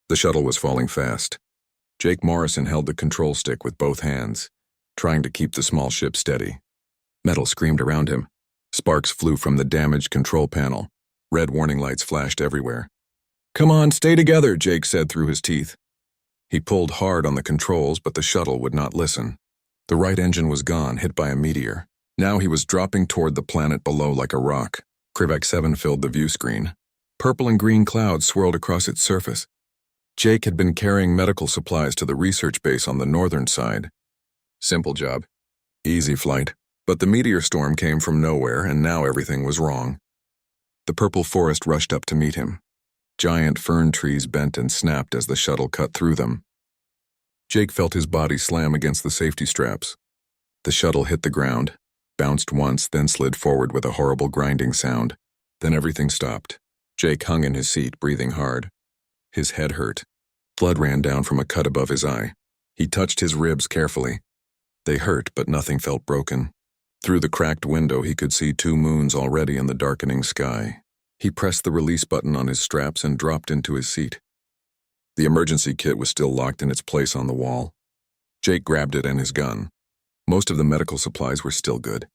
The shuttle was falling fast. Jake Morrison held the control stick with both hands, trying to keep the small ship steady. Metal screamed around him. Sparks flew from the damaged control panel. Red warning lights flashed everywhere. "Come on, stay together," Jake said through his teeth. He pulled hard on the controls, but the shuttle would not listen. The right engine was gone, hit by a meteor. Now he was dropping toward the planet below like a rock. Krivak 7 filled the view screen. Purple and green clouds swirled across its surface. Jake had been carrying medical supplies to the research base on the northern side. Simple job. Easy flight. But the meteor storm came from nowhere, and now everything was wrong. The purple forest rushed up to meet him. Giant fern trees bent and snapped as the shuttle cut through them. Jake felt his body slam against the safety straps. The shuttle hit the ground, bounced once, then slid forward with a horrible grinding sound. Then everything stopped. Jake hung in his seat, breathing hard. His head hurt. Blood ran down from a cut above his eye. He touched his ribs carefully. They hurt, but nothing felt broken. Through the cracked window, he could see 2 moons already in the darkening sky. He pressed the release button on his straps and dropped into his seat. The emergency kit was still locked in its place on the wall. Jake grabbed it and his gun. Most of the medical supplies were still good.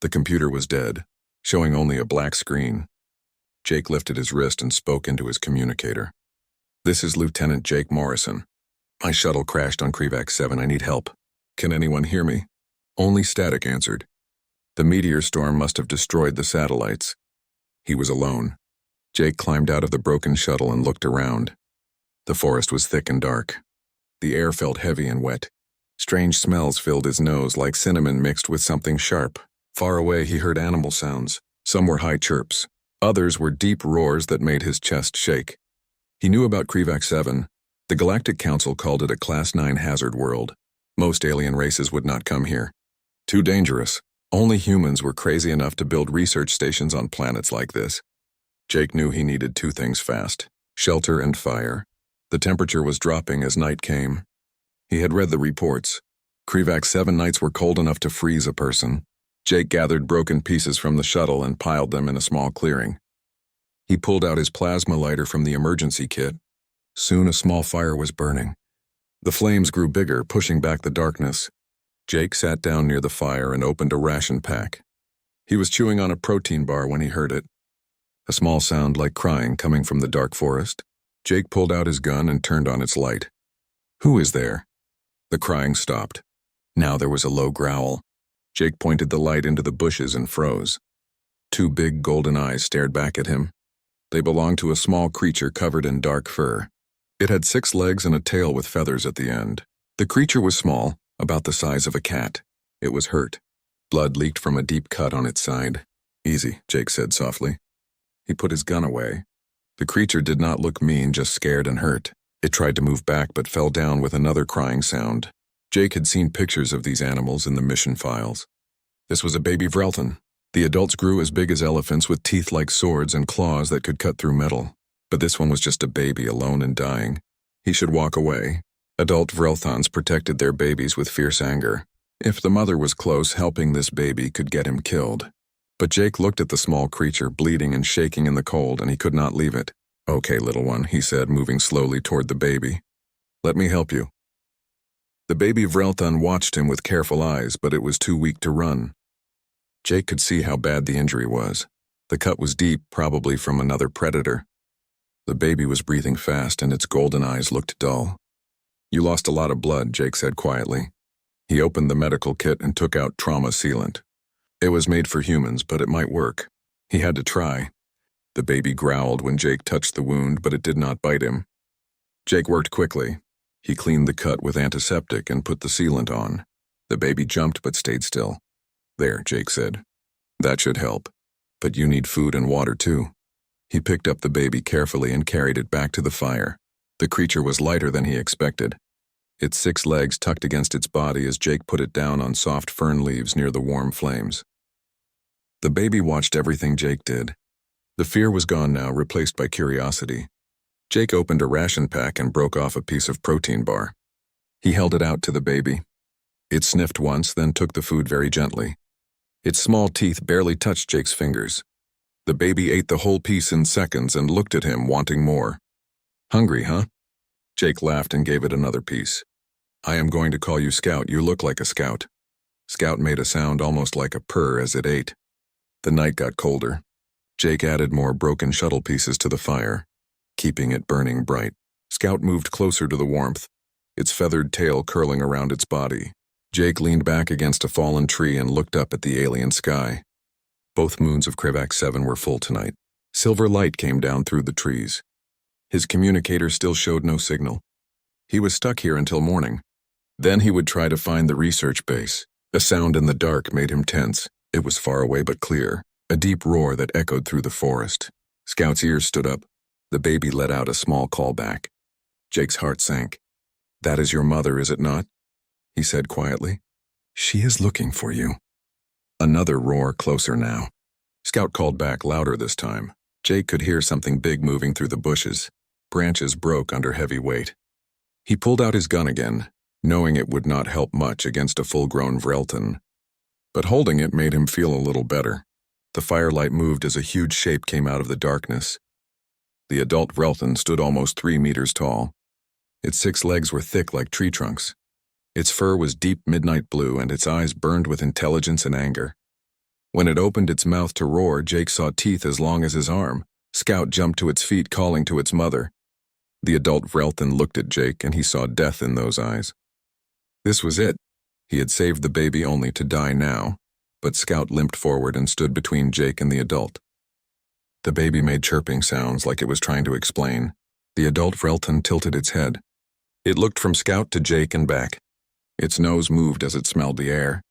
The computer was dead, showing only a black screen. Jake lifted his wrist and spoke into his communicator. "This is Lieutenant Jake Morrison. My shuttle crashed on Krivak 7. I need help. Can anyone hear me?" Only static answered. The meteor storm must have destroyed the satellites. He was alone. Jake climbed out of the broken shuttle and looked around. The forest was thick and dark. The air felt heavy and wet. Strange smells filled his nose, like cinnamon mixed with something sharp. Far away, he heard animal sounds. Some were high chirps. Others were deep roars that made his chest shake. He knew about Krivak 7. The Galactic Council called it a Class 9 hazard world. Most alien races would not come here. Too dangerous. Only humans were crazy enough to build research stations on planets like this. Jake knew he needed 2 things fast: shelter and fire. The temperature was dropping as night came. He had read the reports. Krivak 7 nights were cold enough to freeze a person. Jake gathered broken pieces from the shuttle and piled them in a small clearing. He pulled out his plasma lighter from the emergency kit. Soon a small fire was burning. The flames grew bigger, pushing back the darkness. Jake sat down near the fire and opened a ration pack. He was chewing on a protein bar when he heard it. A small sound like crying coming from the dark forest. Jake pulled out his gun and turned on its light. "Who is there?" The crying stopped. Now there was a low growl. Jake pointed the light into the bushes and froze. 2 big golden eyes stared back at him. They belonged to a small creature covered in dark fur. It had 6 legs and a tail with feathers at the end. The creature was small, about the size of a cat. It was hurt. Blood leaked from a deep cut on its side. "Easy," Jake said softly. He put his gun away. The creature did not look mean, just scared and hurt. It tried to move back but fell down with another crying sound. Jake had seen pictures of these animals in the mission files. This was a baby Vrelton. The adults grew as big as elephants with teeth like swords and claws that could cut through metal. But this one was just a baby, alone and dying. He should walk away. Adult Vrelthons protected their babies with fierce anger. If the mother was close, helping this baby could get him killed. But Jake looked at the small creature, bleeding and shaking in the cold, and he could not leave it. "Okay, little one," he said, moving slowly toward the baby. "Let me help you." The baby Vrelthon watched him with careful eyes, but it was too weak to run. Jake could see how bad the injury was. The cut was deep, probably from another predator. The baby was breathing fast, and its golden eyes looked dull. "You lost a lot of blood," Jake said quietly. He opened the medical kit and took out trauma sealant. It was made for humans, but it might work. He had to try. The baby growled when Jake touched the wound, but it did not bite him. Jake worked quickly. He cleaned the cut with antiseptic and put the sealant on. The baby jumped but stayed still. "There," Jake said. "That should help. But you need food and water too." He picked up the baby carefully and carried it back to the fire. The creature was lighter than he expected. Its 6 legs tucked against its body as Jake put it down on soft fern leaves near the warm flames. The baby watched everything Jake did. The fear was gone now, replaced by curiosity. Jake opened a ration pack and broke off a piece of protein bar. He held it out to the baby. It sniffed once, then took the food very gently. Its small teeth barely touched Jake's fingers. The baby ate the whole piece in seconds and looked at him, wanting more. "Hungry, huh?" Jake laughed and gave it another piece. I am going to call you Scout. You look like a scout. Scout made a sound almost like a purr as it ate. The night got colder. Jake added more broken shuttle pieces to the fire, keeping it burning bright. Scout moved closer to the warmth, its feathered tail curling around its body. Jake leaned back against a fallen tree and looked up at the alien sky. Both moons of Krivak 7 were full tonight. Silver light came down through the trees. His communicator still showed no signal. He was stuck here until morning. Then he would try to find the research base. A sound in the dark made him tense. It was far away but clear, a deep roar that echoed through the forest. Scout's ears stood up. The baby let out a small call back. Jake's heart sank. That is your mother, is it not? He said quietly. She is looking for you. Another roar, closer now. Scout called back, louder this time. Jake could hear something big moving through the bushes. Branches broke under heavy weight. He pulled out his gun again, knowing it would not help much against a full-grown Vrelton. But holding it made him feel a little better. The firelight moved as a huge shape came out of the darkness. The adult Vrelton stood almost 3 meters tall. Its 6 legs were thick like tree trunks. Its fur was deep midnight blue and its eyes burned with intelligence and anger. When it opened its mouth to roar, Jake saw teeth as long as his arm. Scout jumped to its feet, calling to its mother. The adult Vrelton looked at Jake and he saw death in those eyes. This was it. He had saved the baby only to die now, but Scout limped forward and stood between Jake and the adult. The baby made chirping sounds like it was trying to explain. The adult Vrelton tilted its head. It looked from Scout to Jake and back. Its nose moved as it smelled the air.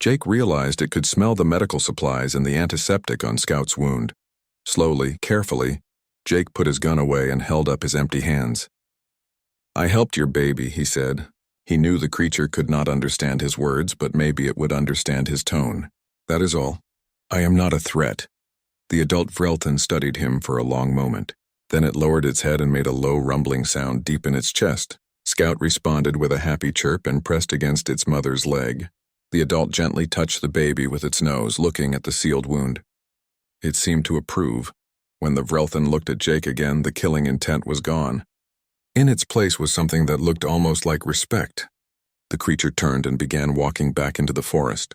Jake realized it could smell the medical supplies and the antiseptic on Scout's wound. Slowly, carefully, Jake put his gun away and held up his empty hands. I helped your baby, he said. He knew the creature could not understand his words, but maybe it would understand his tone. That is all. I am not a threat. The adult Vrelton studied him for a long moment. Then it lowered its head and made a low rumbling sound deep in its chest. Scout responded with a happy chirp and pressed against its mother's leg. The adult gently touched the baby with its nose, looking at the sealed wound. It seemed to approve. When the Vrelton looked at Jake again, the killing intent was gone. In its place was something that looked almost like respect. The creature turned and began walking back into the forest.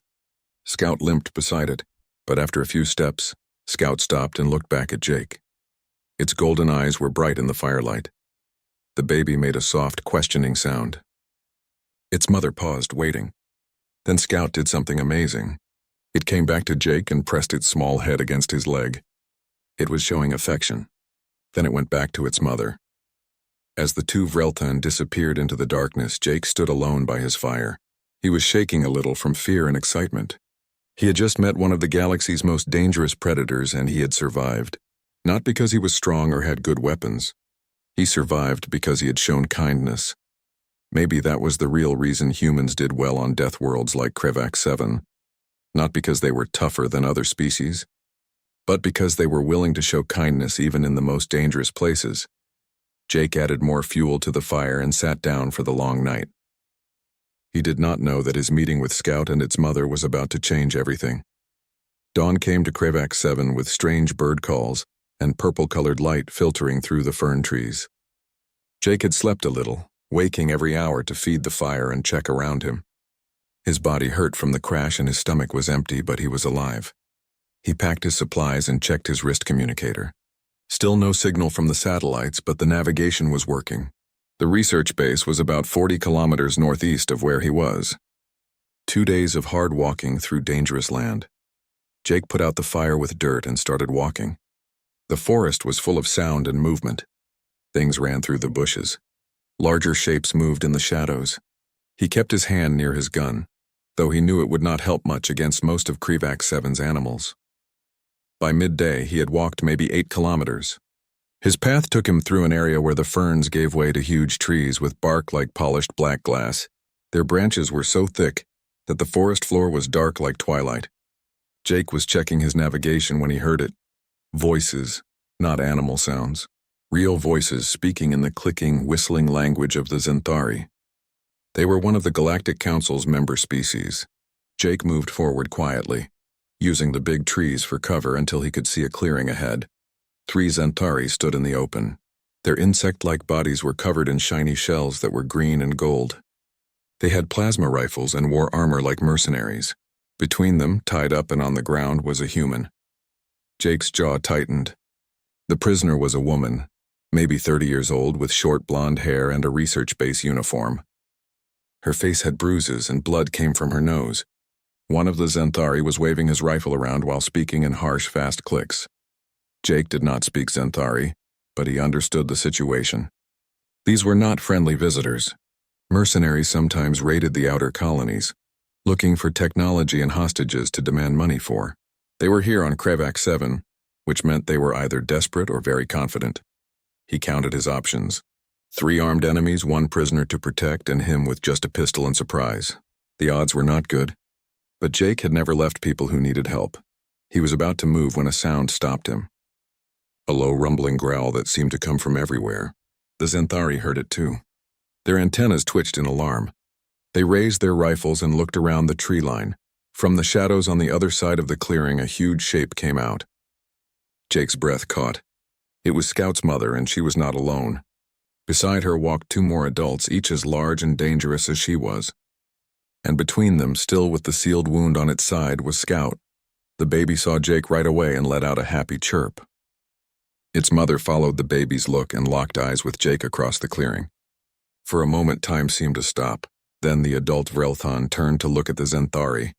Scout limped beside it, but after a few steps, Scout stopped and looked back at Jake. Its golden eyes were bright in the firelight. The baby made a soft, questioning sound. Its mother paused, waiting. Then Scout did something amazing. It came back to Jake and pressed its small head against his leg. It was showing affection. Then it went back to its mother. As the 2 Vrelton disappeared into the darkness, Jake stood alone by his fire. He was shaking a little from fear and excitement. He had just met one of the galaxy's most dangerous predators, and he had survived. Not because he was strong or had good weapons. He survived because he had shown kindness. Maybe that was the real reason humans did well on Deathworlds like Krivak 7. Not because they were tougher than other species, but because they were willing to show kindness even in the most dangerous places. Jake added more fuel to the fire and sat down for the long night. He did not know that his meeting with Scout and its mother was about to change everything. Dawn came to Krivak 7 with strange bird calls and purple-colored light filtering through the fern trees. Jake had slept a little, waking every hour to feed the fire and check around him. His body hurt from the crash and his stomach was empty, but he was alive. He packed his supplies and checked his wrist communicator. Still no signal from the satellites, but the navigation was working. The research base was about 40 kilometers northeast of where he was. 2 days of hard walking through dangerous land. Jake put out the fire with dirt and started walking. The forest was full of sound and movement. Things ran through the bushes. Larger shapes moved in the shadows. He kept his hand near his gun, though he knew it would not help much against most of Krivak 7's animals. By midday, he had walked maybe 8 kilometers. His path took him through an area where the ferns gave way to huge trees with bark like polished black glass. Their branches were so thick that the forest floor was dark like twilight. Jake was checking his navigation when he heard it. Voices, not animal sounds. Real voices speaking in the clicking, whistling language of the Xanthari. They were one of the Galactic Council's member species. Jake moved forward quietly, using the big trees for cover until he could see a clearing ahead. 3 Xanthari stood in the open. Their insect-like bodies were covered in shiny shells that were green and gold. They had plasma rifles and wore armor like mercenaries. Between them, tied up and on the ground, was a human. Jake's jaw tightened. The prisoner was a woman, maybe 30 years old, with short blonde hair and a research base uniform. Her face had bruises and blood came from her nose. One of the Zenthari was waving his rifle around while speaking in harsh, fast clicks. Jake did not speak Zenthari, but he understood the situation. These were not friendly visitors. Mercenaries sometimes raided the outer colonies, looking for technology and hostages to demand money for. They were here on Krevak 7, which meant they were either desperate or very confident. He counted his options. 3 armed enemies, 1 prisoner to protect, and him with just a pistol and surprise. The odds were not good. But Jake had never left people who needed help. He was about to move when a sound stopped him. A low rumbling growl that seemed to come from everywhere. The Zenthari heard it too. Their antennas twitched in alarm. They raised their rifles and looked around the tree line. From the shadows on the other side of the clearing, a huge shape came out. Jake's breath caught. It was Scout's mother, and she was not alone. Beside her walked 2 more adults, each as large and dangerous as she was. And between them, still with the sealed wound on its side, was Scout. The baby saw Jake right away and let out a happy chirp. Its mother followed the baby's look and locked eyes with Jake across the clearing. For a moment, time seemed to stop. Then the adult Vrelthan turned to look at the Zenthari,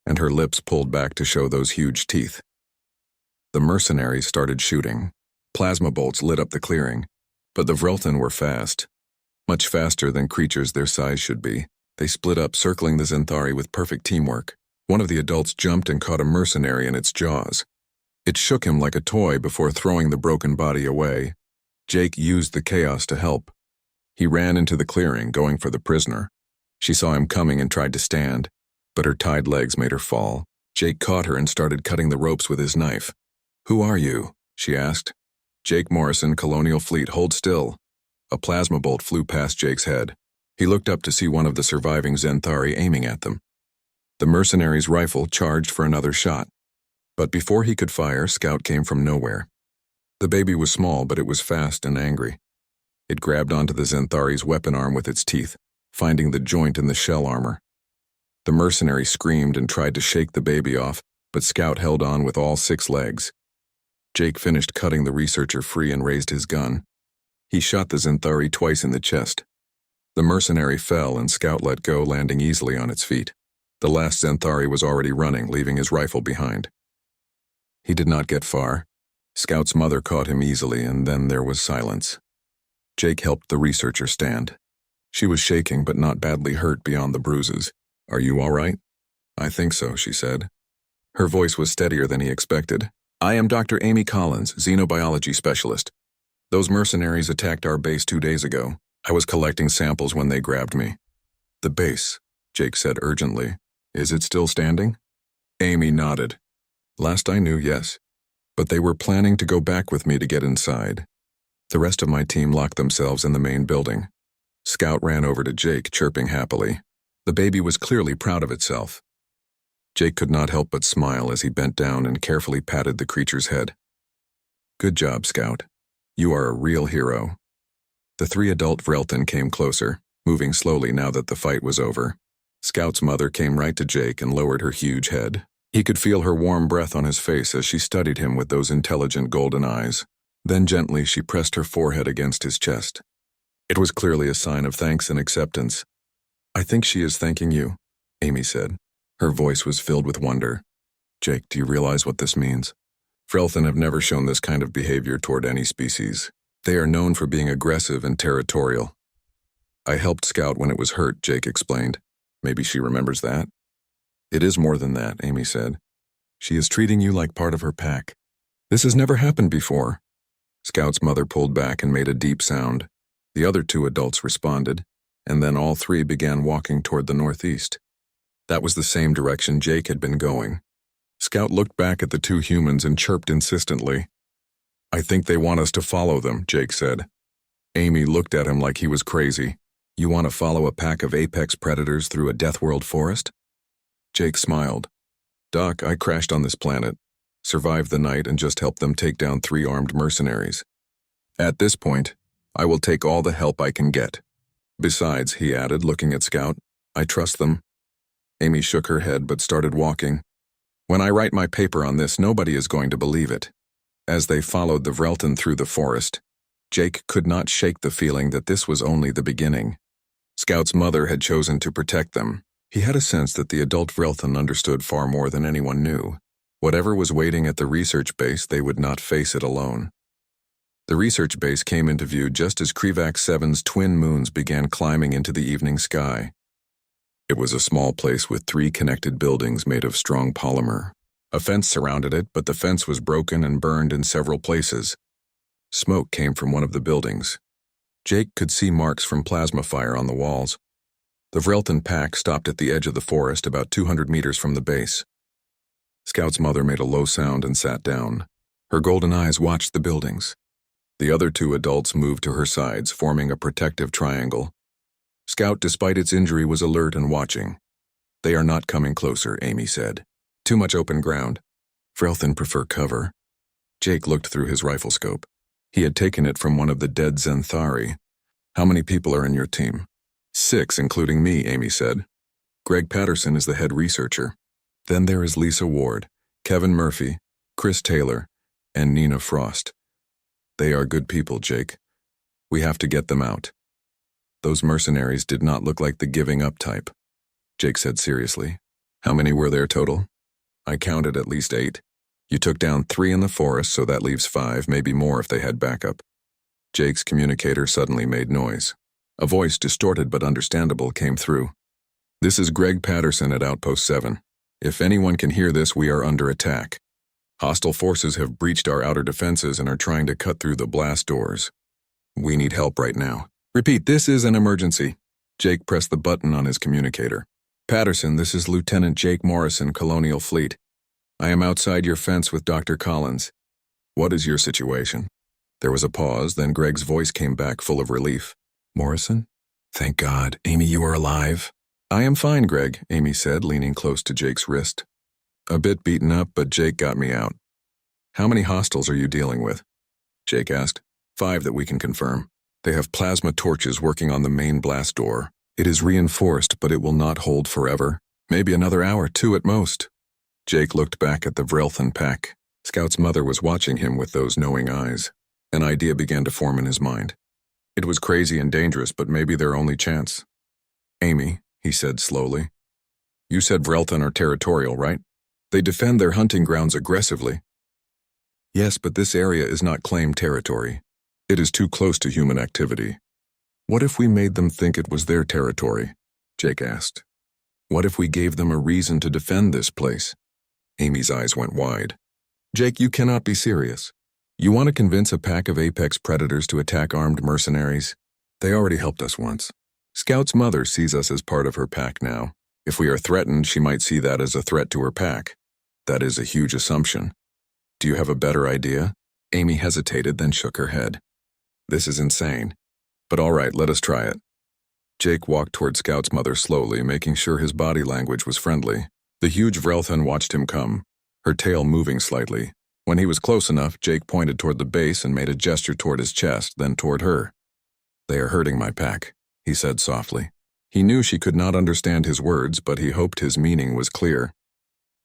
and her lips pulled back to show those huge teeth. The mercenaries started shooting. Plasma bolts lit up the clearing, but the Vrelthan were fast. Much faster than creatures their size should be. They split up, circling the Zenthari with perfect teamwork. One of the adults jumped and caught a mercenary in its jaws. It shook him like a toy before throwing the broken body away. Jake used the chaos to help. He ran into the clearing, going for the prisoner. She saw him coming and tried to stand, but her tied legs made her fall. Jake caught her and started cutting the ropes with his knife. "Who are you?" she asked. "Jake Morrison, Colonial Fleet, hold still." A plasma bolt flew past Jake's head. He looked up to see one of the surviving Zenthari aiming at them. The mercenary's rifle charged for another shot. But before he could fire, Scout came from nowhere. The baby was small, but it was fast and angry. It grabbed onto the Zenthari's weapon arm with its teeth, finding the joint in the shell armor. The mercenary screamed and tried to shake the baby off, but Scout held on with all 6 legs. Jake finished cutting the researcher free and raised his gun. He shot the Zenthari twice in the chest. The mercenary fell and Scout let go, landing easily on its feet. The last Zenthari was already running, leaving his rifle behind. He did not get far. Scout's mother caught him easily, and then there was silence. Jake helped the researcher stand. She was shaking but not badly hurt beyond the bruises. "Are you all right?" "I think so," she said. Her voice was steadier than he expected. "I am Dr. Amy Collins, xenobiology specialist. Those mercenaries attacked our base 2 days ago. I was collecting samples when they grabbed me." "The base," Jake said urgently. "Is it still standing?" Amy nodded. "Last I knew, yes. But they were planning to go back with me to get inside. The rest of my team locked themselves in the main building." Scout ran over to Jake, chirping happily. The baby was clearly proud of itself. Jake could not help but smile as he bent down and carefully patted the creature's head. "Good job, Scout. You are a real hero." The 3 adult Vrelthan came closer, moving slowly now that the fight was over. Scout's mother came right to Jake and lowered her huge head. He could feel her warm breath on his face as she studied him with those intelligent golden eyes. Then gently she pressed her forehead against his chest. It was clearly a sign of thanks and acceptance. "I think she is thanking you," Amy said. Her voice was filled with wonder. "Jake, do you realize what this means? Vrelthan have never shown this kind of behavior toward any species. They are known for being aggressive and territorial." "I helped Scout when it was hurt," Jake explained. "Maybe she remembers that." "It is more than that," Amy said. "She is treating you like part of her pack. This has never happened before." Scout's mother pulled back and made a deep sound. The other 2 adults responded, and then all 3 began walking toward the northeast. That was the same direction Jake had been going. Scout looked back at the 2 humans and chirped insistently. "I think they want us to follow them," Jake said. Amy looked at him like he was crazy. "You want to follow a pack of apex predators through a Deathworld forest?" Jake smiled. "Doc, I crashed on this planet, survived the night, and just helped them take down 3 armed mercenaries." At this point, I will take all the help I can get. Besides, he added, looking at Scout, I trust them. Amy shook her head but started walking. When I write my paper on this, nobody is going to believe it. As they followed the Vrelton through the forest, Jake could not shake the feeling that this was only the beginning. Scout's mother had chosen to protect them. He had a sense that the adult Vrelton understood far more than anyone knew. Whatever was waiting at the research base, they would not face it alone. The research base came into view just as Krivak 7's twin moons began climbing into the evening sky. It was a small place with 3 connected buildings made of strong polymer. A fence surrounded it, but the fence was broken and burned in several places. Smoke came from one of the buildings. Jake could see marks from plasma fire on the walls. The Vrelton pack stopped at the edge of the forest about 200 meters from the base. Scout's mother made a low sound and sat down. Her golden eyes watched the buildings. The other 2 adults moved to her sides, forming a protective triangle. Scout, despite its injury, was alert and watching. They are not coming closer, Amy said. Too much open ground. Vrelton prefer cover. Jake looked through his rifle scope. He had taken it from one of the dead Zenthari. How many people are in your team? 6, including me, Amy said. Greg Patterson is the head researcher. Then there is Lisa Ward, Kevin Murphy, Chris Taylor, and Nina Frost. They are good people, Jake. We have to get them out. Those mercenaries did not look like the giving up type. Jake said seriously. How many were there total? I counted at least 8. You took down 3 in the forest, so that leaves 5, maybe more if they had backup. Jake's communicator suddenly made noise. A voice, distorted but understandable, came through. This is Greg Patterson at Outpost 7. If anyone can hear this, we are under attack. Hostile forces have breached our outer defenses and are trying to cut through the blast doors. We need help right now. Repeat, this is an emergency. Jake pressed the button on his communicator. Patterson, this is Lieutenant Jake Morrison, Colonial Fleet. I am outside your fence with Dr. Collins. What is your situation? There was a pause, then Greg's voice came back full of relief. Morrison? Thank God. Amy, you are alive. I am fine, Greg, Amy said, leaning close to Jake's wrist. A bit beaten up, but Jake got me out. How many hostiles are you dealing with? Jake asked. 5 that we can confirm. They have plasma torches working on the main blast door. It is reinforced, but it will not hold forever. Maybe another hour, 2 at most. Jake looked back at the Vrelton pack. Scout's mother was watching him with those knowing eyes. An idea began to form in his mind. It was crazy and dangerous, but maybe their only chance. Amy, he said slowly. You said Vrelton are territorial, right? They defend their hunting grounds aggressively. Yes, but this area is not claimed territory. It is too close to human activity. What if we made them think it was their territory? Jake asked. What if we gave them a reason to defend this place? Amy's eyes went wide. Jake, you cannot be serious. You want to convince a pack of apex predators to attack armed mercenaries? They already helped us once. Scout's mother sees us as part of her pack now. If we are threatened, she might see that as a threat to her pack. That is a huge assumption. Do you have a better idea? Amy hesitated, then shook her head. This is insane. But all right, let us try it. Jake walked toward Scout's mother slowly, making sure his body language was friendly. The huge Vrelton watched him come, her tail moving slightly. When he was close enough, Jake pointed toward the base and made a gesture toward his chest, then toward her. They are hurting my pack, he said softly. He knew she could not understand his words, but he hoped his meaning was clear.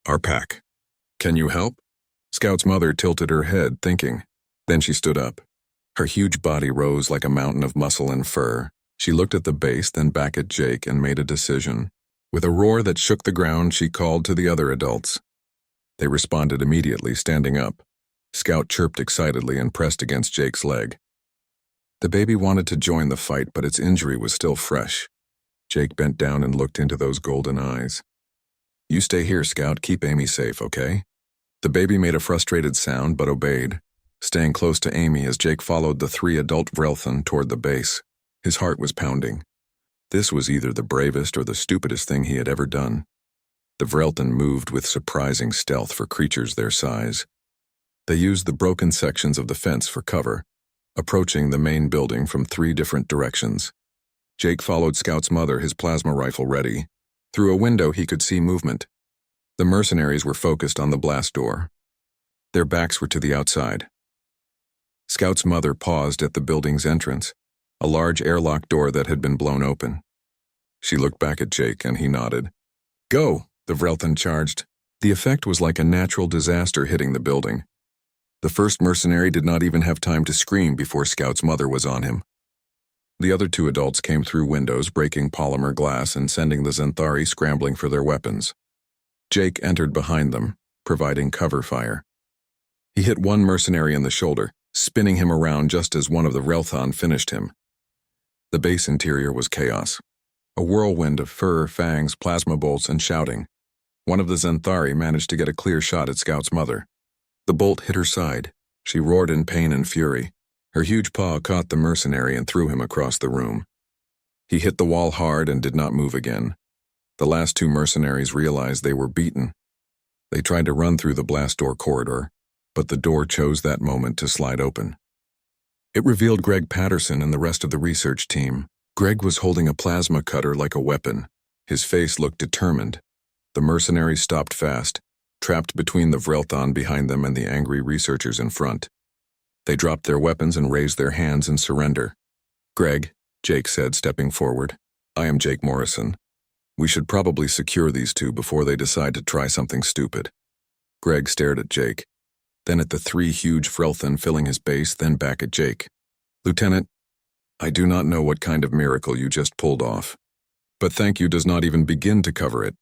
Our pack. Can you help? Scout's mother tilted her head, thinking. Then she stood up. Her huge body rose like a mountain of muscle and fur. She looked at the base, then back at Jake, and made a decision. With a roar that shook the ground, she called to the other adults. They responded immediately, standing up. Scout chirped excitedly and pressed against Jake's leg. The baby wanted to join the fight, but its injury was still fresh. Jake bent down and looked into those golden eyes. You stay here, Scout. Keep Amy safe, okay? The baby made a frustrated sound, but obeyed, staying close to Amy as Jake followed the 3 adult Vrelton toward the base. His heart was pounding. This was either the bravest or the stupidest thing he had ever done. The Vrelton moved with surprising stealth for creatures their size. They used the broken sections of the fence for cover, approaching the main building from 3 different directions. Jake followed Scout's mother, his plasma rifle ready. Through a window he could see movement. The mercenaries were focused on the blast door. Their backs were to the outside. Scout's mother paused at the building's entrance. a large airlock door that had been blown open. She looked back at Jake and he nodded. "Go!" the Vrelthan charged. The effect was like a natural disaster hitting the building. The first mercenary did not even have time to scream before Scout's mother was on him. The other two adults came through windows, breaking polymer glass and sending the Zenthari scrambling for their weapons. Jake entered behind them, providing cover fire. He hit one mercenary in the shoulder, spinning him around just as one of the Vrelthan finished him. The base interior was chaos. A whirlwind of fur, fangs, plasma bolts, and shouting. One of the Zenthari managed to get a clear shot at Scout's mother. The bolt hit her side. She roared in pain and fury. Her huge paw caught the mercenary and threw him across the room. He hit the wall hard and did not move again. The last two mercenaries realized they were beaten. They tried to run through the blast door corridor, but the door chose that moment to slide open. It revealed Greg Patterson and the rest of the research team. Greg was holding a plasma cutter like a weapon. His face looked determined. The mercenaries stopped fast, trapped between the Vrelthan behind them and the angry researchers in front. They dropped their weapons and raised their hands in surrender. "Greg," Jake said, stepping forward. "I am Jake Morrison. We should probably secure these two before they decide to try something stupid." Greg stared at Jake, then at the three huge Vrelthan filling his base, then back at Jake. "Lieutenant, I do not know what kind of miracle you just pulled off. But thank you does not even begin to cover it."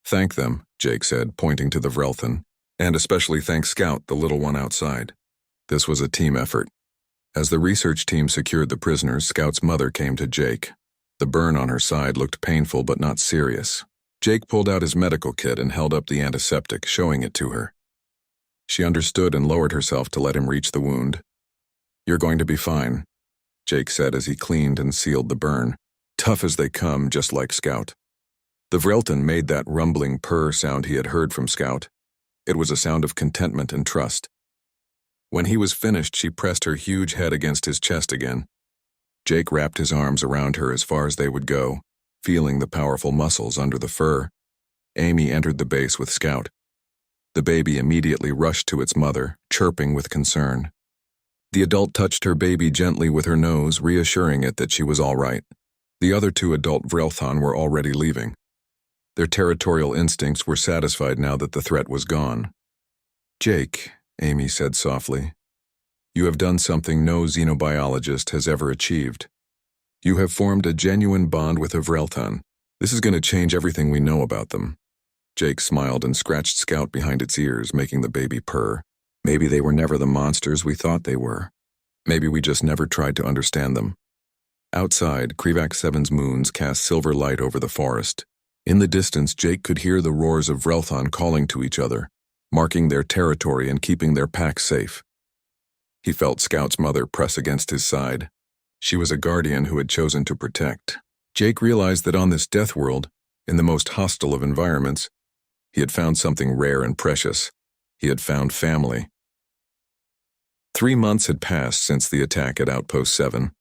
"Thank them," Jake said, pointing to the Vrelthan, "and especially thank Scout, the little one outside. This was a team effort." As the research team secured the prisoners, Scout's mother came to Jake. The burn on her side looked painful but not serious. Jake pulled out his medical kit and held up the antiseptic, showing it to her. She understood and lowered herself to let him reach the wound. "You're going to be fine," Jake said as he cleaned and sealed the burn. "Tough as they come, just like Scout." The Vrelthan made that rumbling purr sound he had heard from Scout. It was a sound of contentment and trust. When he was finished, she pressed her huge head against his chest again. Jake wrapped his arms around her as far as they would go, feeling the powerful muscles under the fur. Amy entered the base with Scout. The baby immediately rushed to its mother, chirping with concern. The adult touched her baby gently with her nose, reassuring it that she was all right. The other two adult Vrelthan were already leaving. Their territorial instincts were satisfied now that the threat was gone. "Jake," Amy said softly, "you have done something no xenobiologist has ever achieved. You have formed a genuine bond with a Vrelthan. This is going to change everything we know about them." Jake smiled and scratched Scout behind its ears, making the baby purr. "Maybe they were never the monsters we thought they were. Maybe we just never tried to understand them." Outside, Krivak 7's moons cast silver light over the forest. In the distance, Jake could hear the roars of Vrelthan calling to each other, marking their territory and keeping their pack safe. He felt Scout's mother press against his side. She was a guardian who had chosen to protect. Jake realized that on this Deathworld, in the most hostile of environments, he had found something rare and precious. He had found family. 3 months had passed since the attack at Outpost 7.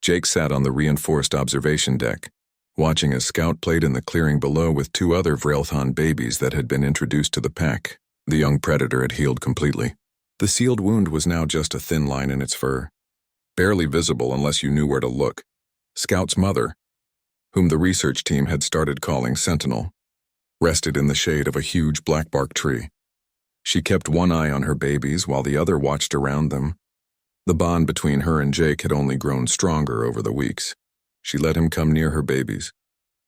Jake sat on the reinforced observation deck, watching as Scout played in the clearing below with 2 other Vrelthan babies that had been introduced to the pack. The young predator had healed completely. The sealed wound was now just a thin line in its fur, barely visible unless you knew where to look. Scout's mother, whom the research team had started calling Sentinel, rested in the shade of a huge blackbark tree. She kept one eye on her babies while the other watched around them. The bond between her and Jake had only grown stronger over the weeks. She let him come near her babies,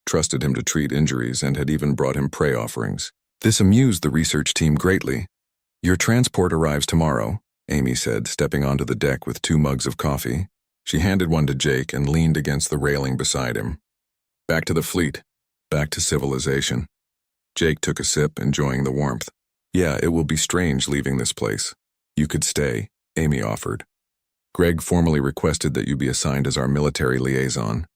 trusted him to treat injuries, and had even brought him prey offerings. This amused the research team greatly. "Your transport arrives tomorrow," Amy said, stepping onto the deck with 2 mugs of coffee. She handed one to Jake and leaned against the railing beside him. "Back to the fleet. Back to civilization." Jake took a sip, enjoying the warmth. "Yeah, it will be strange leaving this place. You could stay," Amy offered. "Greg formally requested that you be assigned as our military liaison.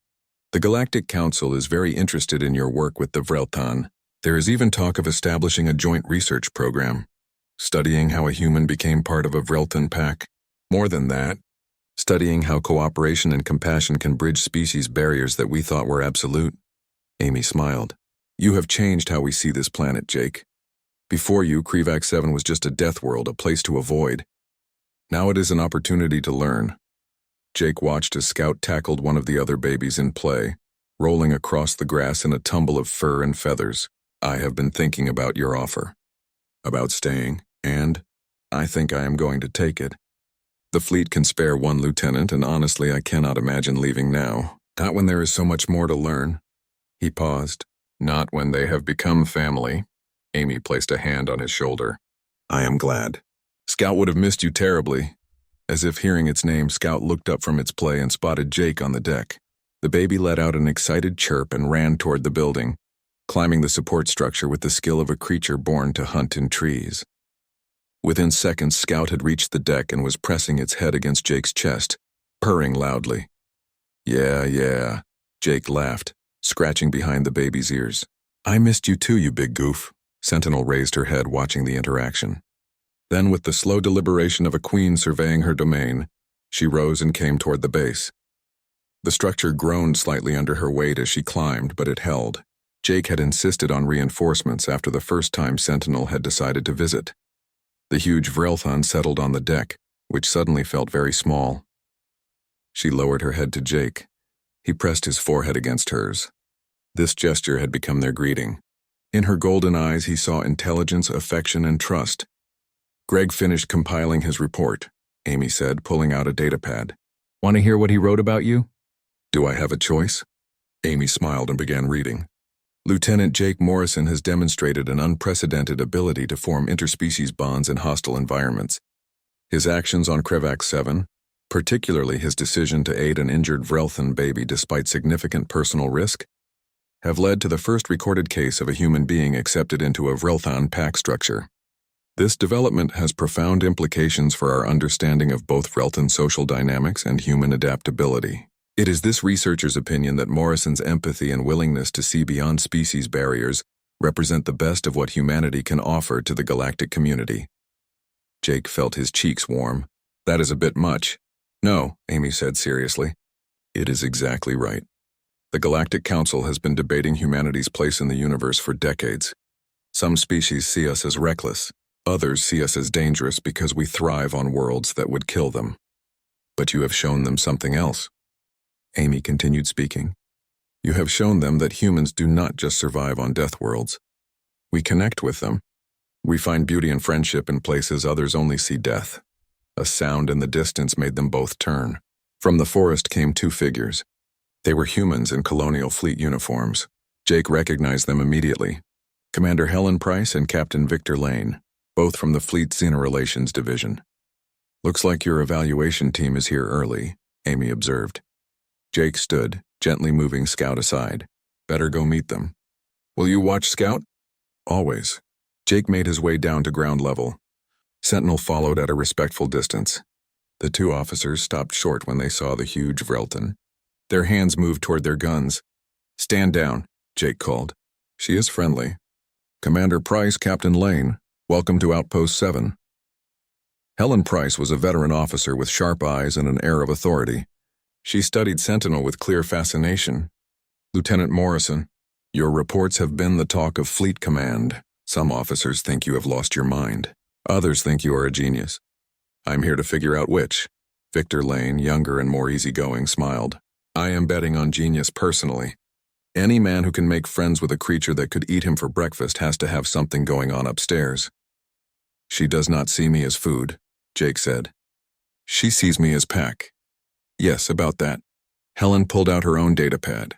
The Galactic Council is very interested in your work with the Vrelthan. There is even talk of establishing a joint research program, studying how a human became part of a Vrelthan pack. More than that, studying how cooperation and compassion can bridge species barriers that we thought were absolute." Amy smiled. "You have changed how we see this planet, Jake. Before you, Krivak 7 was just a death world, a place to avoid. Now it is an opportunity to learn. Jake watched as Scout tackled one of the other babies in play, rolling across the grass in a tumble of fur and feathers. I have been thinking about your offer. About staying, and I think I am going to take it. The fleet can spare one lieutenant, and honestly, I cannot imagine leaving now. Not when there is so much more to learn. He paused. Not when they have become family. Amy placed a hand on his shoulder. I am glad. Scout would have missed you terribly. As if hearing its name, Scout looked up from its play and spotted Jake on the deck. The baby let out an excited chirp and ran toward the building, climbing the support structure with the skill of a creature born to hunt in trees. Within seconds, Scout had reached the deck and was pressing its head against Jake's chest, purring loudly. Yeah, Jake laughed, scratching behind the baby's ears. I missed you too, you big goof. Sentinel raised her head, watching the interaction. Then, with the slow deliberation of a queen surveying her domain, she rose and came toward the base. The structure groaned slightly under her weight as she climbed, but it held. Jake had insisted on reinforcements after the first time Sentinel had decided to visit. The huge Vrelthon settled on the deck, which suddenly felt very small. She lowered her head to Jake. He pressed his forehead against hers. This gesture had become their greeting. In her golden eyes he saw intelligence, affection, and trust. Greg finished compiling his report, Amy said, pulling out a datapad. Want to hear what he wrote about you? Do I have a choice? Amy smiled and began reading. Lieutenant Jake Morrison has demonstrated an unprecedented ability to form interspecies bonds in hostile environments. His actions on Krevax 7, particularly his decision to aid an injured Vrelthon baby despite significant personal risk, have led to the first recorded case of a human being accepted into a Vrelthon pack structure. This development has profound implications for our understanding of both Vrelthon social dynamics and human adaptability. It is this researcher's opinion that Morrison's empathy and willingness to see beyond species barriers represent the best of what humanity can offer to the galactic community. Jake felt his cheeks warm. That is a bit much. No, Amy said seriously. It is exactly right. The Galactic Council has been debating humanity's place in the universe for decades. Some species see us as reckless. Others see us as dangerous because we thrive on worlds that would kill them. But you have shown them something else. Amy continued speaking. You have shown them that humans do not just survive on death worlds. We connect with them. We find beauty and friendship in places others only see death. A sound in the distance made them both turn. From the forest came two figures. They were humans in colonial fleet uniforms. Jake recognized them immediately. Commander Helen Price and Captain Victor Lane, both from the Fleet's Interrelations Division. Looks like your evaluation team is here early, Amy observed. Jake stood, gently moving Scout aside. Better go meet them. Will you watch Scout? Always. Jake made his way down to ground level. Sentinel followed at a respectful distance. The two officers stopped short when they saw the huge Vrelthon. Their hands moved toward their guns. Stand down, Jake called. She is friendly. Commander Price, Captain Lane, welcome to Outpost 7. Helen Price was a veteran officer with sharp eyes and an air of authority. She studied Sentinel with clear fascination. Lieutenant Morrison, your reports have been the talk of Fleet Command. Some officers think you have lost your mind. Others think you are a genius. I'm here to figure out which. Victor Lane, younger and more easygoing, smiled. I am betting on genius personally. Any man who can make friends with a creature that could eat him for breakfast has to have something going on upstairs. She does not see me as food, Jake said. She sees me as pack. Yes, about that. Helen pulled out her own datapad.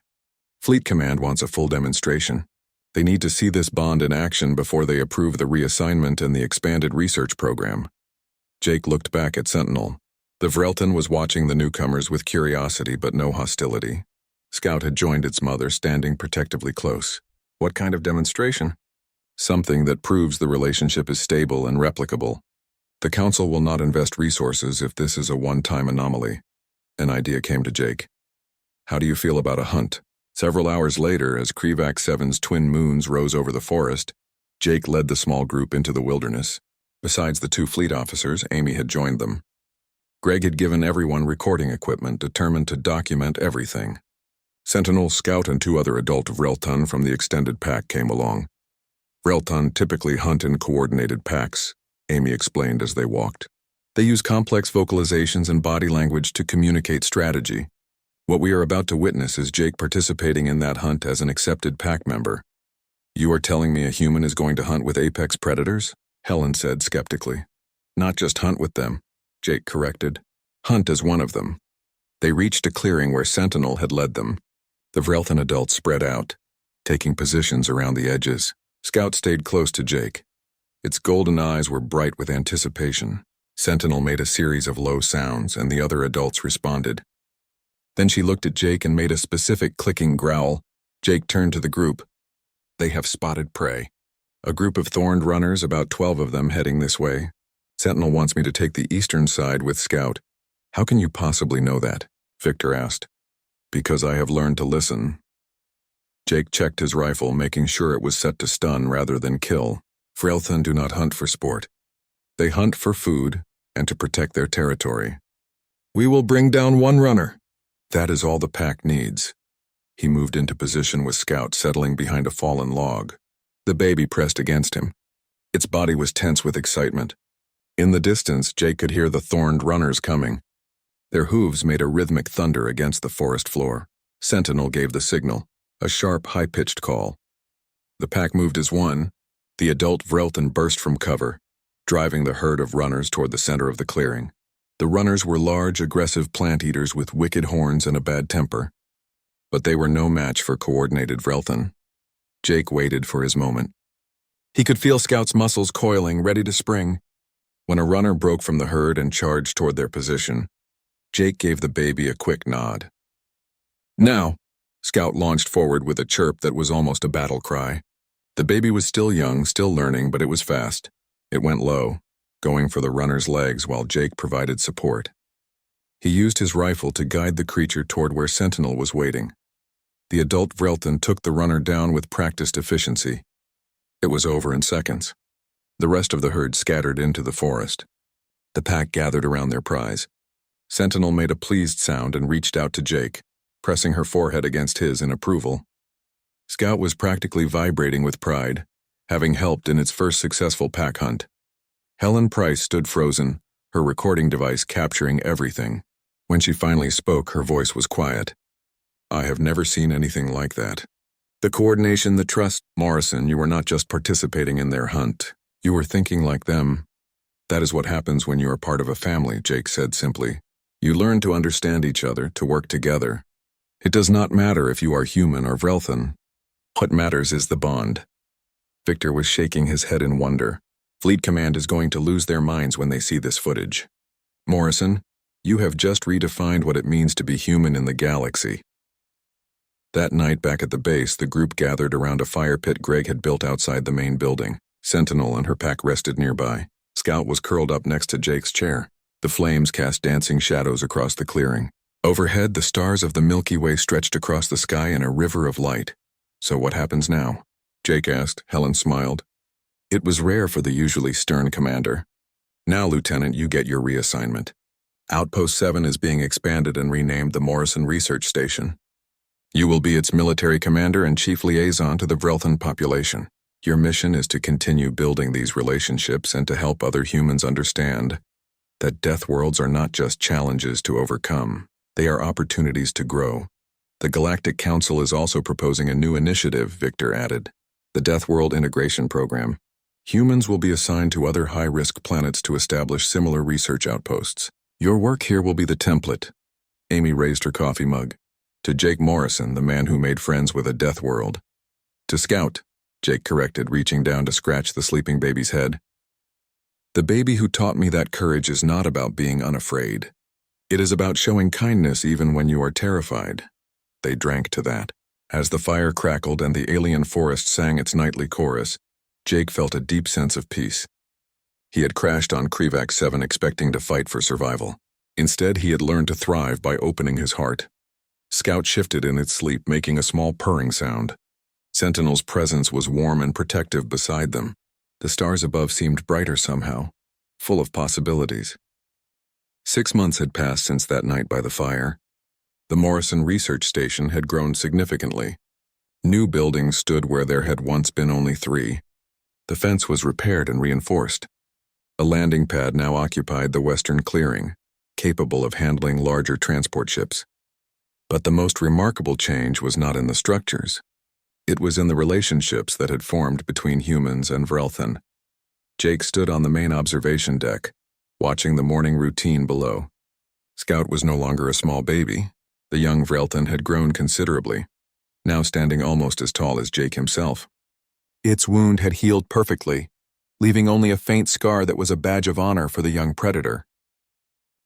Fleet Command wants a full demonstration. They need to see this bond in action before they approve the reassignment and the expanded research program. Jake looked back at Sentinel. The Vrelthon was watching the newcomers with curiosity but no hostility. Scout had joined its mother, standing protectively close. What kind of demonstration? Something that proves the relationship is stable and replicable. The Council will not invest resources if this is a one-time anomaly. An idea came to Jake. How do you feel about a hunt? Several hours later, as Krevax 7's twin moons rose over the forest, Jake led the small group into the wilderness. Besides the two fleet officers, Amy had joined them. Greg had given everyone recording equipment, determined to document everything. Sentinel, Scout, and two other adult Vrelthon from the extended pack came along. Vrelthon typically hunt in coordinated packs, Amy explained as they walked. They use complex vocalizations and body language to communicate strategy. What we are about to witness is Jake participating in that hunt as an accepted pack member. You are telling me a human is going to hunt with apex predators? Helen said skeptically. Not just hunt with them, Jake corrected. Hunt as one of them. They reached a clearing where Sentinel had led them. The Vrelthan adults spread out, taking positions around the edges. Scout stayed close to Jake. Its golden eyes were bright with anticipation. Sentinel made a series of low sounds, and the other adults responded. Then she looked at Jake and made a specific clicking growl. Jake turned to the group. They have spotted prey. A group of thorned runners, about 12 of them, heading this way. Sentinel wants me to take the eastern side with Scout. How can you possibly know that? Victor asked. Because I have learned to listen. Jake checked his rifle, making sure it was set to stun rather than kill. Vrelthan do not hunt for sport. They hunt for food and to protect their territory. We will bring down one runner. That is all the pack needs. He moved into position with Scout settling behind a fallen log. The baby pressed against him. Its body was tense with excitement. In the distance, Jake could hear the thorned runners coming. Their hooves made a rhythmic thunder against the forest floor. Sentinel gave the signal, a sharp, high-pitched call. The pack moved as one. The adult Vrelthan burst from cover, driving the herd of runners toward the center of the clearing. The runners were large, aggressive plant-eaters with wicked horns and a bad temper. But they were no match for coordinated Vrelthan. Jake waited for his moment. He could feel Scout's muscles coiling, ready to spring. When a runner broke from the herd and charged toward their position, Jake gave the baby a quick nod. Now, Scout launched forward with a chirp that was almost a battle cry. The baby was still young, still learning, but it was fast. It went low, going for the runner's legs while Jake provided support. He used his rifle to guide the creature toward where Sentinel was waiting. The adult Vrelthan took the runner down with practiced efficiency. It was over in seconds. The rest of the herd scattered into the forest. The pack gathered around their prize. Sentinel made a pleased sound and reached out to Jake, pressing her forehead against his in approval. Scout was practically vibrating with pride, having helped in its first successful pack hunt. Helen Price stood frozen, her recording device capturing everything. When she finally spoke, her voice was quiet. I have never seen anything like that. The coordination, the trust. Morrison, you were not just participating in their hunt. You were thinking like them. That is what happens when you are part of a family, Jake said simply. You learn to understand each other, to work together. It does not matter if you are human or Vrelthan. What matters is the bond. Victor was shaking his head in wonder. Fleet Command is going to lose their minds when they see this footage. Morrison, you have just redefined what it means to be human in the galaxy. That night back at the base, the group gathered around a fire pit Greg had built outside the main building. Sentinel and her pack rested nearby. Scout was curled up next to Jake's chair. The flames cast dancing shadows across the clearing. Overhead, the stars of the Milky Way stretched across the sky in a river of light. So what happens now? Jake asked. Helen smiled. It was rare for the usually stern commander. Now, Lieutenant, you get your reassignment. Outpost 7 is being expanded and renamed the Morrison Research Station. You will be its military commander and chief liaison to the Vrelthan population. Your mission is to continue building these relationships and to help other humans understand that Deathworlds are not just challenges to overcome. They are opportunities to grow. The Galactic Council is also proposing a new initiative, Victor added. The Deathworld Integration Program. Humans will be assigned to other high-risk planets to establish similar research outposts. Your work here will be the template. Amy raised her coffee mug. To Jake Morrison, the man who made friends with a Deathworld. To Scout, Jake corrected, reaching down to scratch the sleeping baby's head. The baby who taught me that courage is not about being unafraid. It is about showing kindness even when you are terrified. They drank to that. As the fire crackled and the alien forest sang its nightly chorus, Jake felt a deep sense of peace. He had crashed on Krivax 7 expecting to fight for survival. Instead, he had learned to thrive by opening his heart. Scout shifted in its sleep, making a small purring sound. Sentinel's presence was warm and protective beside them. The stars above seemed brighter somehow, full of possibilities. 6 months had passed since that night by the fire. The Morrison Research Station had grown significantly. New buildings stood where there had once been only 3. The fence was repaired and reinforced. A landing pad now occupied the western clearing, capable of handling larger transport ships. But the most remarkable change was not in the structures. It was in the relationships that had formed between humans and Vrelthan. Jake stood on the main observation deck, watching the morning routine below. Scout was no longer a small baby. The young Vrelthan had grown considerably, now standing almost as tall as Jake himself. Its wound had healed perfectly, leaving only a faint scar that was a badge of honor for the young predator.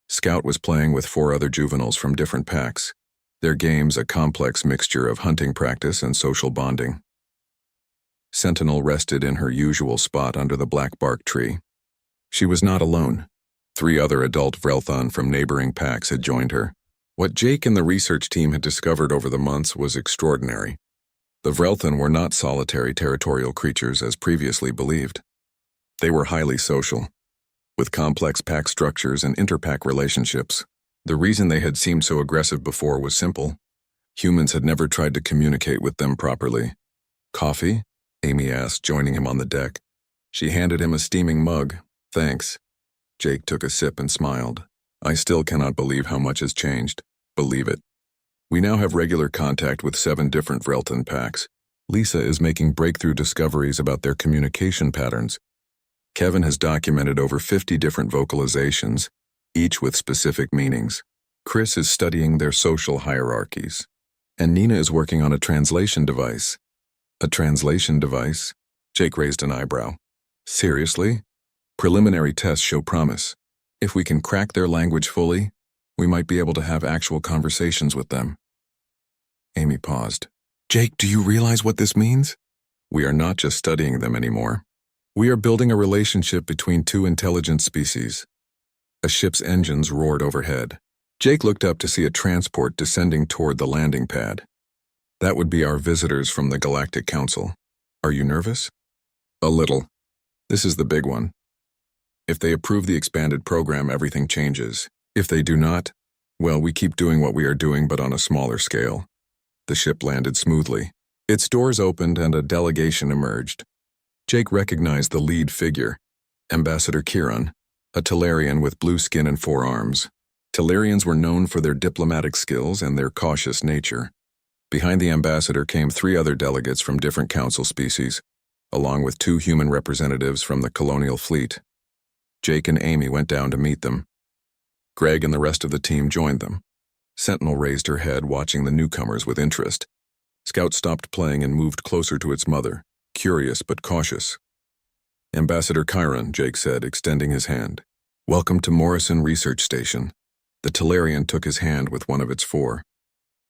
Scout was playing with 4 other juveniles from different packs, their games a complex mixture of hunting practice and social bonding. Sentinel rested in her usual spot under the black bark tree. She was not alone. 3 other adult Vrelthan from neighboring packs had joined her. What Jake and the research team had discovered over the months was extraordinary. The Vrelthan were not solitary territorial creatures as previously believed. They were highly social, with complex pack structures and interpack relationships. The reason they had seemed so aggressive before was simple. Humans had never tried to communicate with them properly. "Coffee?" Amy asked, joining him on the deck. She handed him a steaming mug. "Thanks." Jake took a sip and smiled. "I still cannot believe how much has changed." "Believe it. We now have regular contact with 7 different Vrelthan packs. Lisa is making breakthrough discoveries about their communication patterns. Kevin has documented over 50 different vocalizations, each with specific meanings. Chris is studying their social hierarchies. And Nina is working on a translation device." "A translation device?" Jake raised an eyebrow. "Seriously? Preliminary tests show promise. If we can crack their language fully, we might be able to have actual conversations with them." Amy paused. "Jake, do you realize what this means? We are not just studying them anymore. We are building a relationship between 2 intelligent species." A ship's engines roared overhead. Jake looked up to see a transport descending toward the landing pad. "That would be our visitors from the Galactic Council. Are you nervous?" "A little. This is the big one. If they approve the expanded program, everything changes. If they do not, well, we keep doing what we are doing but on a smaller scale." The ship landed smoothly. Its doors opened and a delegation emerged. Jake recognized the lead figure, Ambassador Kieran, a Talarian with blue skin and 4 arms. Talarians were known for their diplomatic skills and their cautious nature. Behind the ambassador came 3 other delegates from different council species, along with 2 human representatives from the colonial fleet. Jake and Amy went down to meet them. Greg and the rest of the team joined them. Sentinel raised her head, watching the newcomers with interest. Scout stopped playing and moved closer to its mother, curious but cautious. "Ambassador Chiron," Jake said, extending his hand. "Welcome to Morrison Research Station." The Talarian took his hand with one of its 4.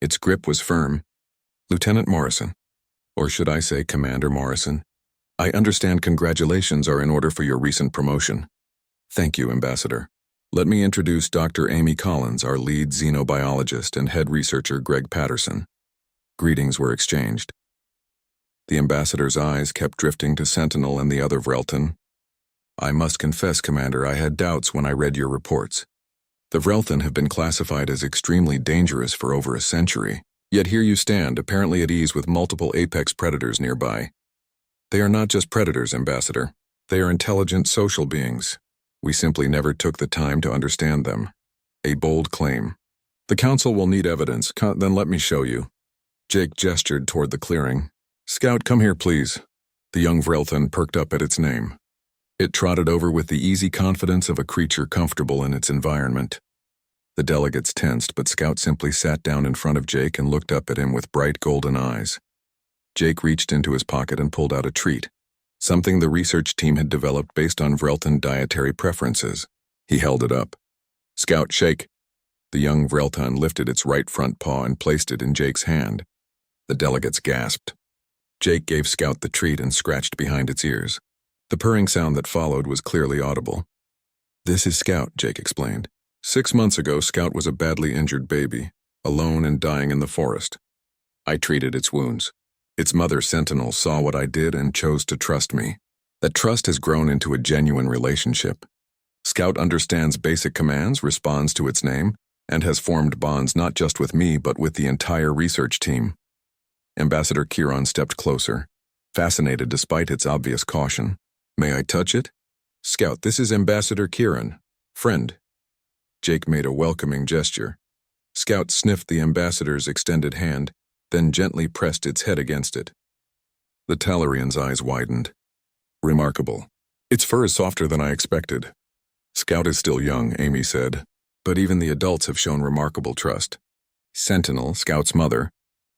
Its grip was firm. "Lieutenant Morrison, or should I say Commander Morrison, I understand congratulations are in order for your recent promotion." "Thank you, Ambassador. Let me introduce Dr. Amy Collins, our lead xenobiologist, and head researcher Greg Patterson." Greetings were exchanged. The ambassador's eyes kept drifting to Sentinel and the other Vrelthan. "I must confess, Commander, I had doubts when I read your reports. The Vrelthan have been classified as extremely dangerous for over a century. Yet here you stand, apparently at ease with multiple apex predators nearby." "They are not just predators, Ambassador. They are intelligent social beings. We simply never took the time to understand them." A bold claim. "The Council will need evidence. Then let me show you." Jake gestured toward the clearing. "Scout, come here, please." The young Vrelthan perked up at its name. It trotted over with the easy confidence of a creature comfortable in its environment. The delegates tensed, but Scout simply sat down in front of Jake and looked up at him with bright golden eyes. Jake reached into his pocket and pulled out a treat, something the research team had developed based on Vrelthan dietary preferences. He held it up. "Scout, shake." The young Vrelthan lifted its right front paw and placed it in Jake's hand. The delegates gasped. Jake gave Scout the treat and scratched behind its ears. The purring sound that followed was clearly audible. "This is Scout," Jake explained. 6 months ago, Scout was a badly injured baby, alone and dying in the forest. I treated its wounds. Its mother, Sentinel, saw what I did and chose to trust me. That trust has grown into a genuine relationship. Scout understands basic commands, responds to its name, and has formed bonds not just with me but with the entire research team." Ambassador Kieran stepped closer, fascinated despite its obvious caution. "May I touch it?" Scout, this is Ambassador Kieran. Friend. Jake made a welcoming gesture. Scout sniffed the ambassador's extended hand, then gently pressed its head against it. The Talarian's eyes widened. Remarkable. Its fur is softer than I expected. Scout is still young, Amy said, but even the adults have shown remarkable trust. Sentinel, Scout's mother,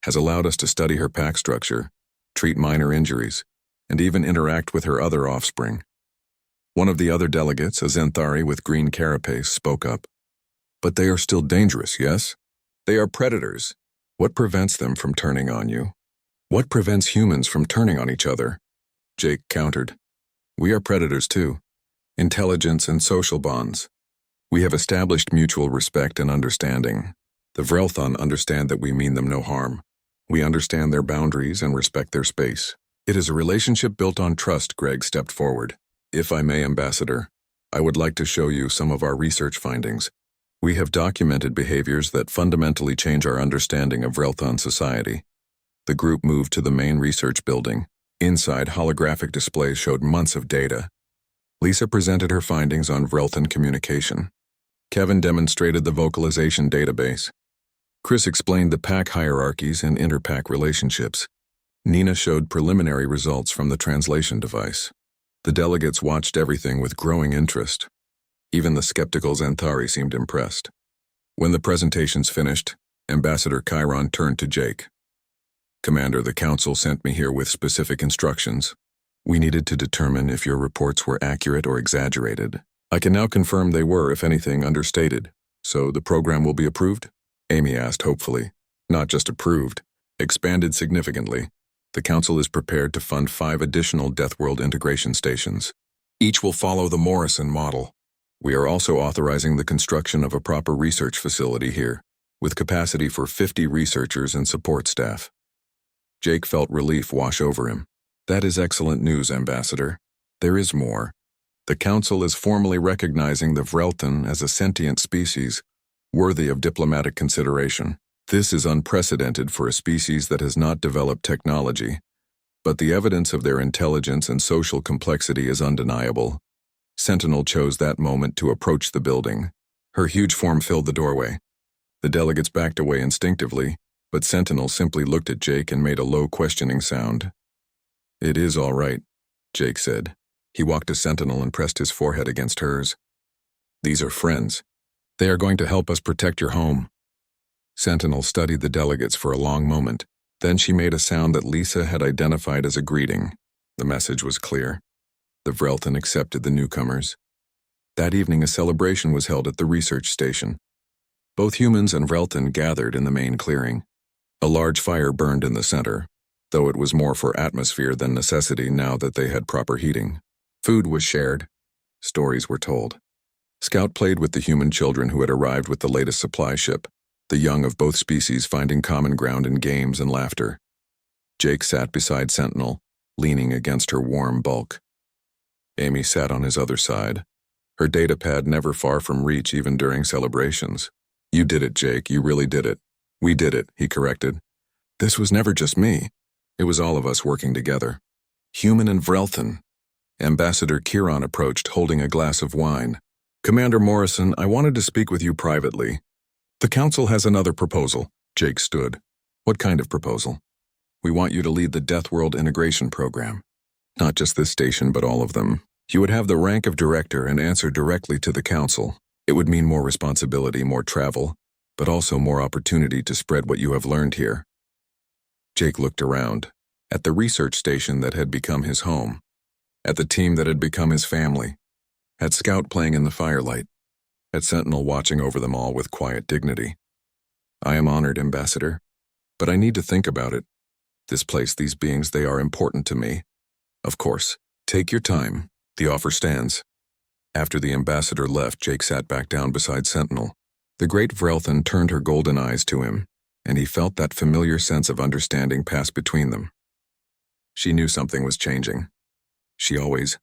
has allowed us to study her pack structure, treat minor injuries, and even interact with her other offspring. One of the other delegates, a Zenthari with green carapace, spoke up. But they are still dangerous, yes? They are predators. What prevents them from turning on you? What prevents humans from turning on each other? Jake countered. We are predators too. Intelligence and social bonds. We have established mutual respect and understanding. The Vrelthon understand that we mean them no harm. We understand their boundaries and respect their space. It is a relationship built on trust. Greg stepped forward. If I may, Ambassador, I would like to show you some of our research findings. We have documented behaviors that fundamentally change our understanding of Vrelthon society. The group moved to the main research building. Inside, holographic displays showed months of data. Lisa presented her findings on Vrelthon communication. Kevin demonstrated the vocalization database. Chris explained the pack hierarchies and interpack relationships. Nina showed preliminary results from the translation device. The delegates watched everything with growing interest. Even the skeptical Zenthari seemed impressed. When the presentations finished, Ambassador Chiron turned to Jake. Commander, the Council sent me here with specific instructions. We needed to determine if your reports were accurate or exaggerated. I can now confirm they were, if anything, understated. So the program will be approved? Amy asked hopefully. Not just approved, expanded significantly. The Council is prepared to fund 5 additional Deathworld integration stations. Each will follow the Morrison model. We are also authorizing the construction of a proper research facility here, with capacity for 50 researchers and support staff. Jake felt relief wash over him. That is excellent news, Ambassador. There is more. The Council is formally recognizing the Vrelthon as a sentient species, worthy of diplomatic consideration. This is unprecedented for a species that has not developed technology, but the evidence of their intelligence and social complexity is undeniable. Sentinel chose that moment to approach the building. Her huge form filled the doorway. The delegates backed away instinctively, but Sentinel simply looked at Jake and made a low questioning sound. It is all right, Jake said. He walked to Sentinel and pressed his forehead against hers. These are friends. They are going to help us protect your home. Sentinel studied the delegates for a long moment. Then she made a sound that Lisa had identified as a greeting. The message was clear. The Vrelthon accepted the newcomers. That evening a celebration was held at the research station. Both humans and Vrelthon gathered in the main clearing. A large fire burned in the center, though it was more for atmosphere than necessity now that they had proper heating. Food was shared. Stories were told. Scout played with the human children who had arrived with the latest supply ship, the young of both species finding common ground in games and laughter. Jake sat beside Sentinel, leaning against her warm bulk. Amy sat on his other side, her datapad never far from reach even during celebrations. You did it, Jake, you really did it. We did it, he corrected. This was never just me. It was all of us working together. Human and Vrelthon. Ambassador Kieran approached, holding a glass of wine. Commander Morrison, I wanted to speak with you privately. The Council has another proposal. Jake stood. What kind of proposal? We want you to lead the Deathworld integration program. Not just this station, but all of them. You would have the rank of director and answer directly to the Council. It would mean more responsibility, more travel, but also more opportunity to spread what you have learned here. Jake looked around, at the research station that had become his home, at the team that had become his family, at Scout playing in the firelight, at Sentinel watching over them all with quiet dignity. I am honored, Ambassador, but I need to think about it. This place, these beings, they are important to me. Of course, take your time. The offer stands. After the ambassador left, Jake sat back down beside Sentinel. The great Vrelthon turned her golden eyes to him, and he felt that familiar sense of understanding pass between them. She knew something was changing. She always